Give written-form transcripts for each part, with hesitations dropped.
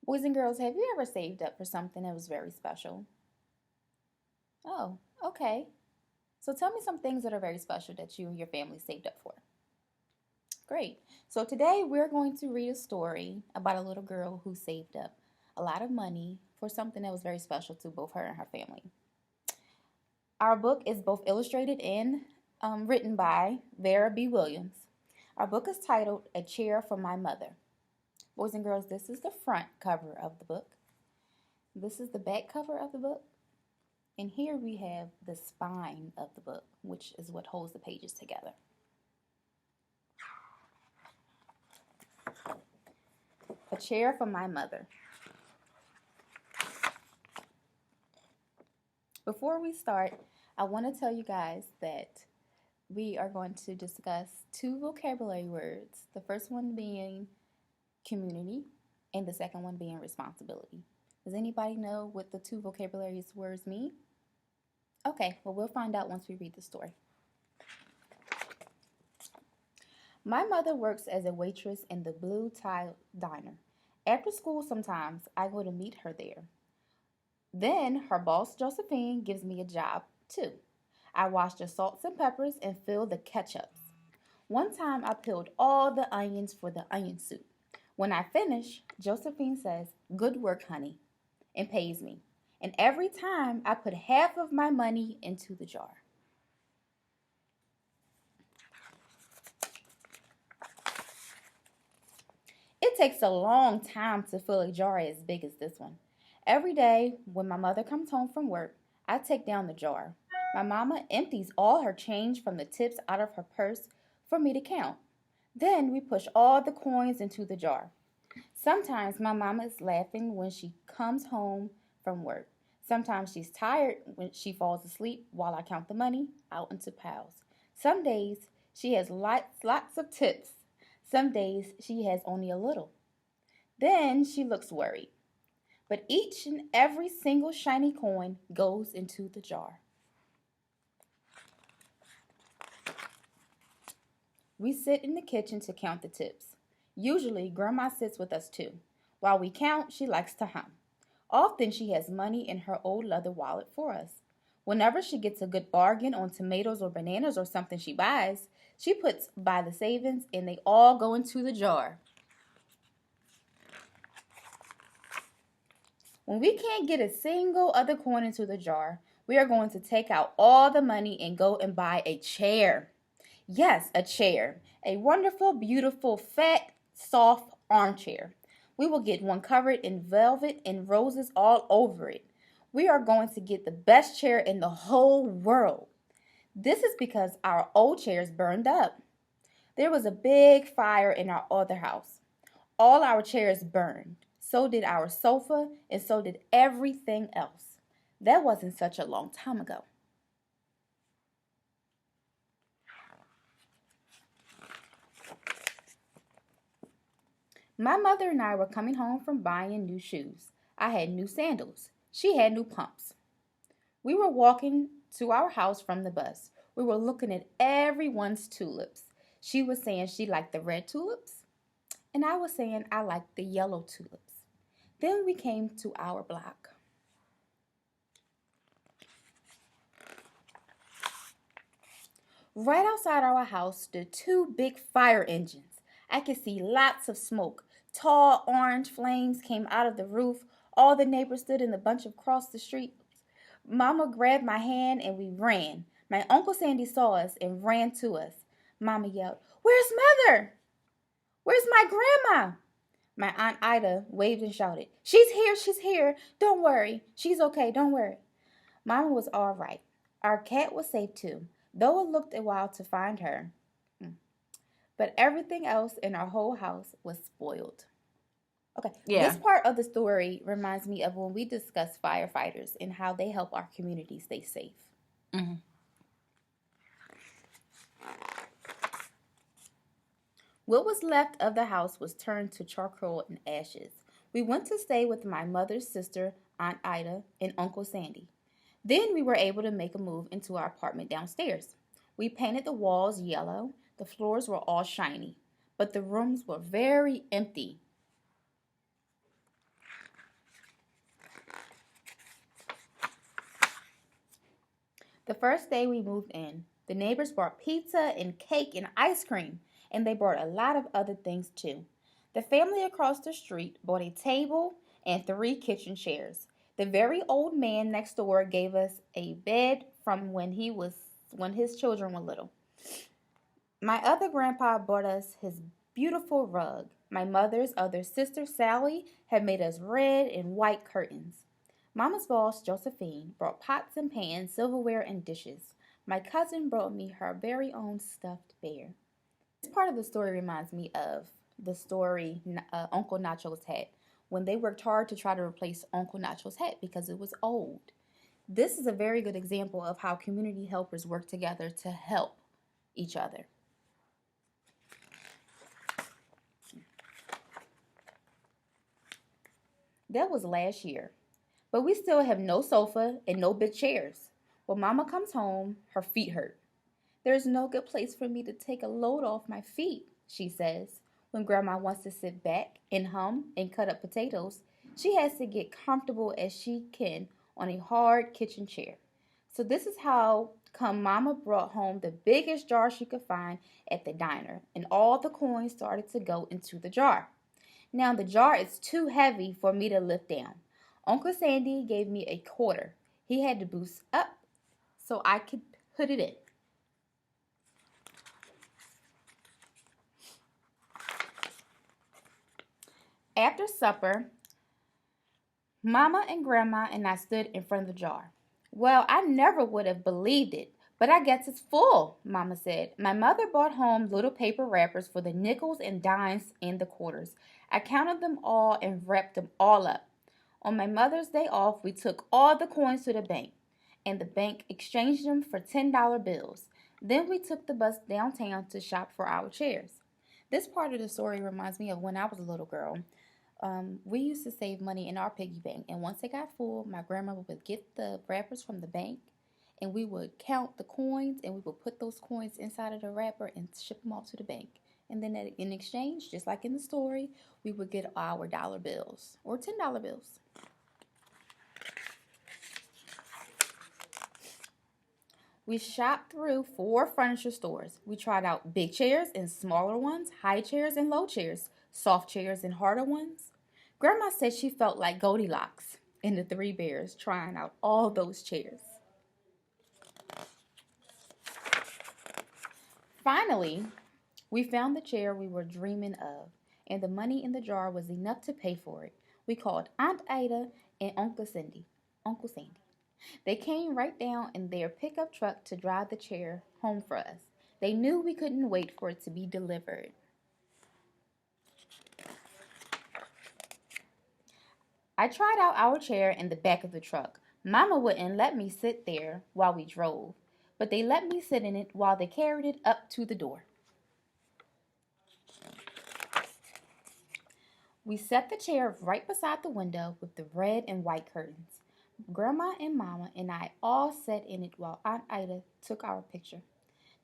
Boys and girls, have you ever saved up for something that was very special? Oh, okay. So tell me some things that are very special that you and your family saved up for. Great. So today we're going to read a story about a little girl who saved up a lot of money for something that was very special to both her and her family. Our book is both illustrated and written by Vera B. Williams. Our book is titled A Chair for My Mother. Boys and girls, this is the front cover of the book. This is the back cover of the book. And here we have the spine of the book, which is what holds the pages together. A Chair for My Mother. Before we start, I want to tell you guys that we are going to discuss two vocabulary words. The first one being community and the second one being responsibility. Does anybody know what the two vocabulary words mean? Okay, well, we'll find out once we read the story. My mother works as a waitress in the Blue Tie Diner. After school, sometimes I go to meet her there. Then her boss, Josephine, gives me a job, too. I wash the salts and peppers and fill the ketchups. One time I peeled all the onions for the onion soup. When I finish, Josephine says, "Good work, honey," and pays me. And every time I put half of my money into the jar. It takes a long time to fill a jar as big as this one. Every day when my mother comes home from work, I take down the jar. My mama empties all her change from the tips out of her purse for me to count. Then we push all the coins into the jar. Sometimes my mama is laughing when she comes home from work. Sometimes she's tired when she falls asleep while I count the money out into piles. Some days she has lots of tips. Some days she has only a little. Then she looks worried. But each and every single shiny coin goes into the jar. We sit in the kitchen to count the tips. Usually, Grandma sits with us too. While we count, she likes to hum. Often, she has money in her old leather wallet for us. Whenever she gets a good bargain on tomatoes or bananas or something she buys, she puts by the savings and they all go into the jar. When we can't get a single other coin into the jar, we are going to take out all the money and go and buy a chair. Yes, a chair. A wonderful, beautiful, fat, soft armchair. We will get one covered in velvet and roses all over it. We are going to get the best chair in the whole world. This is because our old chairs burned up. There was a big fire in our other house. All our chairs burned. So did our sofa, and so did everything else. That wasn't such a long time ago. My mother and I were coming home from buying new shoes. I had new sandals. She had new pumps. We were walking to our house from the bus. We were looking at everyone's tulips. She was saying she liked the red tulips, and I was saying I liked the yellow tulips. Then we came to our block. Right outside our house stood two big fire engines. I could see lots of smoke. Tall orange flames came out of the roof. All the neighbors stood in a bunch across the street. Mama grabbed my hand and we ran. My Uncle Sandy saw us and ran to us. Mama yelled, "Where's Mother? Where's my grandma?" My Aunt Ida waved and shouted, she's here. Don't worry. She's okay, don't worry." Mama was all right. Our cat was safe too, though it looked a while to find her. But everything else in our whole house was spoiled. Okay, Yeah. this part of the story reminds me of when we discuss firefighters and how they help our community stay safe. Mm-hmm. What was left of the house was turned to charcoal and ashes. We went to stay with my mother's sister, Aunt Ida, and Uncle Sandy. Then we were able to make a move into our apartment downstairs. We painted the walls yellow, the floors were all shiny, but the rooms were very empty. The first day we moved in, the neighbors brought pizza and cake and ice cream, and they brought a lot of other things too. The family across the street bought a table and three kitchen chairs. The very old man next door gave us a bed from when his children were little. My other grandpa brought us his beautiful rug. My mother's other sister, Sally, had made us red and white curtains. Mama's boss, Josephine, brought pots and pans, silverware, and dishes. My cousin brought me her very own stuffed bear. This part of the story reminds me of the story Uncle Nacho's had when they worked hard to try to replace Uncle Nacho's hat because it was old. This is a very good example of how community helpers work together to help each other. That was last year. But we still have no sofa and no big chairs. When Mama comes home, her feet hurt. There is no good place for me to take a load off my feet, she says. When Grandma wants to sit back and hum and cut up potatoes, she has to get comfortable as she can on a hard kitchen chair. So this is how come Mama brought home the biggest jar she could find at the diner, and all the coins started to go into the jar. Now the jar is too heavy for me to lift down. Uncle Sandy gave me a quarter. He had to boost up so I could put it in. After supper, Mama and Grandma and I stood in front of the jar. Well, I never would have believed it, but I guess it's full, Mama said. My mother brought home little paper wrappers for the nickels and dimes and the quarters. I counted them all and wrapped them all up. On my mother's day off, we took all the coins to the bank, and the bank exchanged them for $10 bills. Then we took the bus downtown to shop for our chairs. This part of the story reminds me of when I was a little girl. We used to save money in our piggy bank, and once it got full, my grandma would get the wrappers from the bank, and we would count the coins, and we would put those coins inside of the wrapper and ship them off to the bank. And then in exchange, just like in the story, we would get our dollar bills or $10 bills. We shopped through 4 furniture stores. We tried out big chairs and smaller ones, high chairs and low chairs, soft chairs and harder ones. Grandma said she felt like Goldilocks and the 3 bears trying out all those chairs. Finally, we found the chair we were dreaming of, and the money in the jar was enough to pay for it. We called Aunt Ida and Uncle Sandy. They came right down in their pickup truck to drive the chair home for us. They knew we couldn't wait for it to be delivered. I tried out our chair in the back of the truck. Mama wouldn't let me sit there while we drove, but they let me sit in it while they carried it up to the door. We set the chair right beside the window with the red and white curtains. Grandma and Mama and I all sat in it while Aunt Ida took our picture.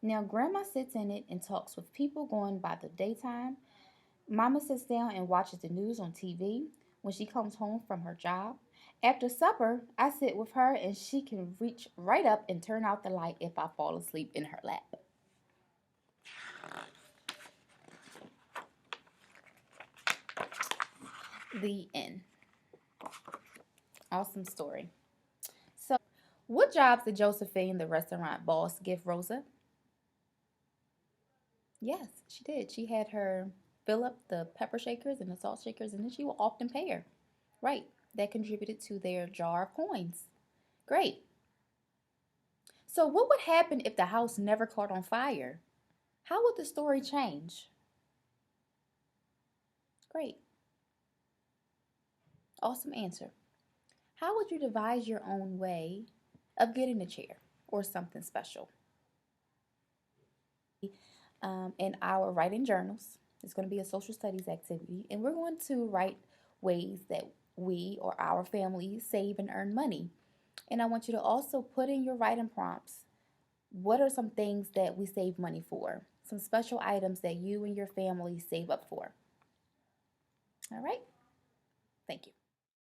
Now Grandma sits in it and talks with people going by the daytime. Mama sits down and watches the news on TV when she comes home from her job. After supper, I sit with her and she can reach right up and turn out the light if I fall asleep in her lap. The end. Awesome story. So, what jobs did Josephine, the restaurant boss, give Rosa? Yes, she did. She had her fill up the pepper shakers and the salt shakers, and then she will often pay her. Right. That contributed to their jar of coins. Great. So, what would happen if the house never caught on fire? How would the story change? Great. Awesome answer. How would you devise your own way of getting a chair or something special? In our writing journals, it's going to be a social studies activity, and we're going to write ways that we or our family save and earn money. And I want you to also put in your writing prompts what are some things that we save money for, some special items that you and your family save up for. All right, thank you.